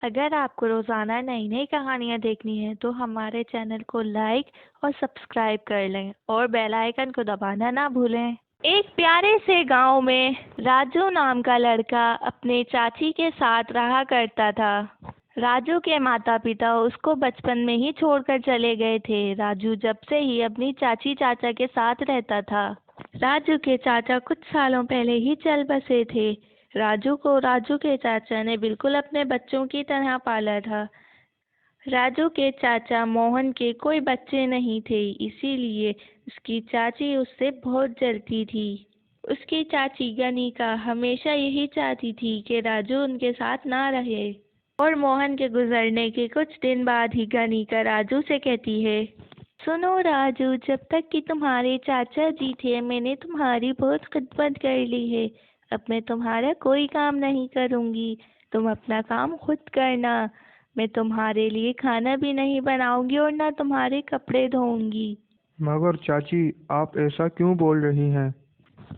अगर आपको रोज़ाना नई नई कहानियाँ देखनी है तो हमारे चैनल को लाइक और सब्सक्राइब कर लें और बेल आइकन को दबाना ना भूलें। एक प्यारे से गांव में राजू नाम का लड़का अपने चाची के साथ रहा करता था। राजू के माता पिता उसको बचपन में ही छोड़कर चले गए थे। राजू जब से ही अपनी चाची चाचा के साथ रहता था। राजू के चाचा कुछ सालों पहले ही चल बसे थे। राजू को राजू के चाचा ने बिल्कुल अपने बच्चों की तरह पाला था। राजू के चाचा मोहन के कोई बच्चे नहीं थे, इसीलिए उसकी चाची उससे बहुत जलती थी। उसकी चाची गनिका हमेशा यही चाहती थी कि राजू उनके साथ ना रहे। और मोहन के गुजरने के कुछ दिन बाद ही गनिका राजू से कहती है, सुनो राजू, जब तक कि तुम्हारे चाचा जी थे मैंने तुम्हारी बहुत खिदमत कर ली है। अब मैं तुम्हारा कोई काम नहीं करूँगी, तुम अपना काम खुद करना। मैं तुम्हारे लिए खाना भी नहीं बनाऊंगी और ना तुम्हारे कपड़े धोऊंगी। मगर चाची, आप ऐसा क्यों बोल रही हैं?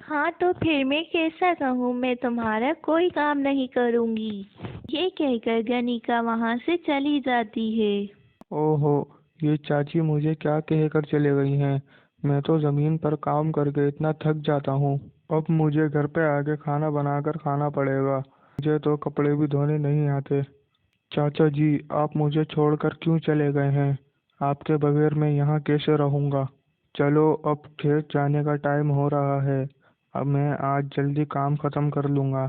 हाँ तो फिर मैं कैसा कहूँ, मैं तुम्हारा कोई काम नहीं करूँगी। ये कहकर गनिका वहाँ से चली जाती है। ओहो, ये चाची मुझे क्या कहकर चले गई हैं। मैं तो ज़मीन पर काम करके इतना थक जाता हूँ। अब मुझे घर पे आके खाना बनाकर खाना पड़ेगा। मुझे तो कपड़े भी धोने नहीं आते। चाचा जी, आप मुझे छोड़कर क्यों चले गए हैं? आपके बगैर मैं यहाँ कैसे रहूँगा? चलो, अब खेत जाने का टाइम हो रहा है। अब मैं आज जल्दी काम ख़त्म कर लूँगा,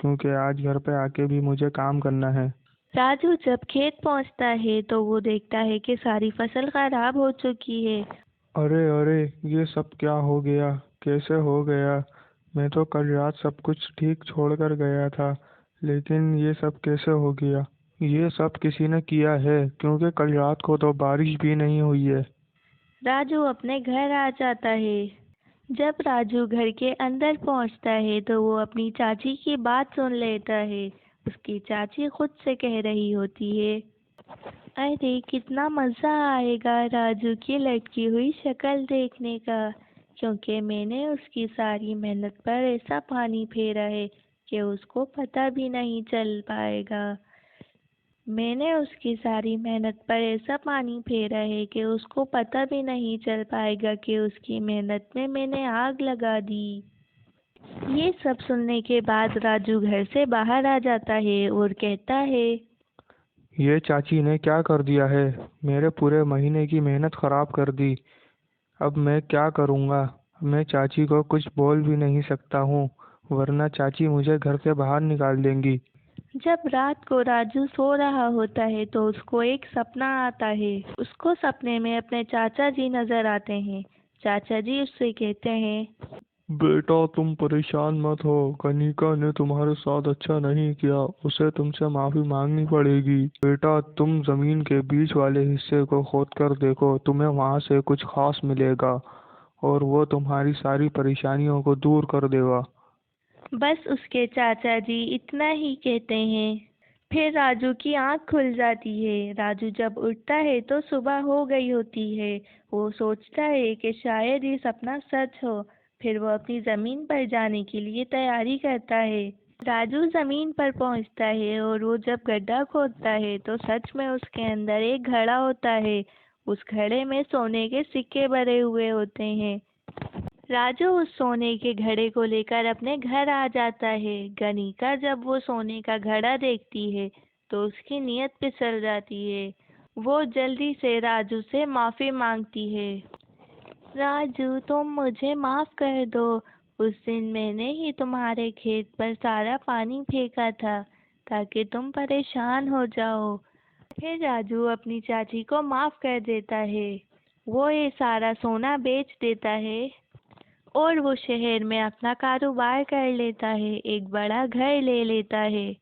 क्योंकि आज घर पे आके भी मुझे काम करना है। राजू जब खेत पहुंचता है तो वो देखता है कि सारी फसल खराब हो चुकी है। अरे अरे, ये सब क्या हो गया? कैसे हो गया? मैं तो कल रात सब कुछ ठीक छोड़कर गया था, लेकिन ये सब कैसे हो गया? ये सब किसी ने किया है, क्योंकि कल रात को तो बारिश भी नहीं हुई है। राजू अपने घर आ जाता है। जब राजू घर के अंदर पहुंचता है तो वो अपनी चाची की बात सुन लेता है। उसकी चाची खुद से कह रही होती है, अरे कितना मज़ा आएगा राजू की लटकी हुई शक्ल देखने का, क्योंकि मैंने उसकी सारी मेहनत पर ऐसा पानी फेरा है कि उसको पता भी नहीं चल पाएगा। मैंने उसकी सारी मेहनत पर ऐसा पानी फेरा है कि उसको पता भी नहीं चल पाएगा कि उसकी मेहनत में मैंने आग लगा दी। ये सब सुनने के बाद राजू घर से बाहर आ जाता है और कहता है, ये चाची ने क्या कर दिया है? मेरे पूरे महीने की मेहनत खराब कर दी। अब मैं क्या करूँगा? मैं चाची को कुछ बोल भी नहीं सकता हूँ, वरना चाची मुझे घर से बाहर निकाल देंगी। जब रात को राजू सो रहा होता है तो उसको एक सपना आता है। उसको सपने में अपने चाचा जी नजर आते हैं। चाचा जी उससे कहते हैं, बेटा, तुम परेशान मत हो। कनिका ने तुम्हारे साथ अच्छा नहीं किया, उसे तुमसे माफी मांगनी पड़ेगी। बेटा, तुम जमीन के बीच वाले हिस्से को खोद कर देखो, तुम्हें वहां से कुछ खास मिलेगा और वो तुम्हारी सारी परेशानियों को दूर कर देगा। बस उसके चाचा जी इतना ही कहते हैं। फिर राजू की आंख खुल जाती है। राजू जब उठता है तो सुबह हो गई होती है। वो सोचता है कि शायद ये सपना सच हो। फिर वो अपनी ज़मीन पर जाने के लिए तैयारी करता है। राजू ज़मीन पर पहुंचता है और वो जब गड्ढा खोदता है तो सच में उसके अंदर एक घड़ा होता है। उस घड़े में सोने के सिक्के भरे हुए होते हैं। राजू उस सोने के घड़े को लेकर अपने घर आ जाता है। गनिका जब वो सोने का घड़ा देखती है तो उसकी नीयत फिसल जाती है। वो जल्दी से राजू से माफ़ी मांगती है। राजू, तुम मुझे माफ़ कर दो। उस दिन मैंने ही तुम्हारे खेत पर सारा पानी फेंका था ताकि तुम परेशान हो जाओ। फिर राजू अपनी चाची को माफ़ कर देता है। वो ये सारा सोना बेच देता है और वो शहर में अपना कारोबार कर लेता है, एक बड़ा घर ले लेता है।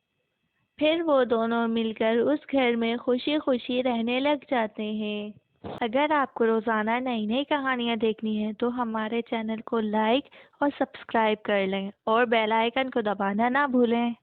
फिर वो दोनों मिलकर उस घर में खुशी खुशी रहने लग जाते हैं। अगर आपको रोज़ाना नई नई कहानियाँ देखनी है तो हमारे चैनल को लाइक और सब्सक्राइब कर लें और बेल आइकन को दबाना ना भूलें।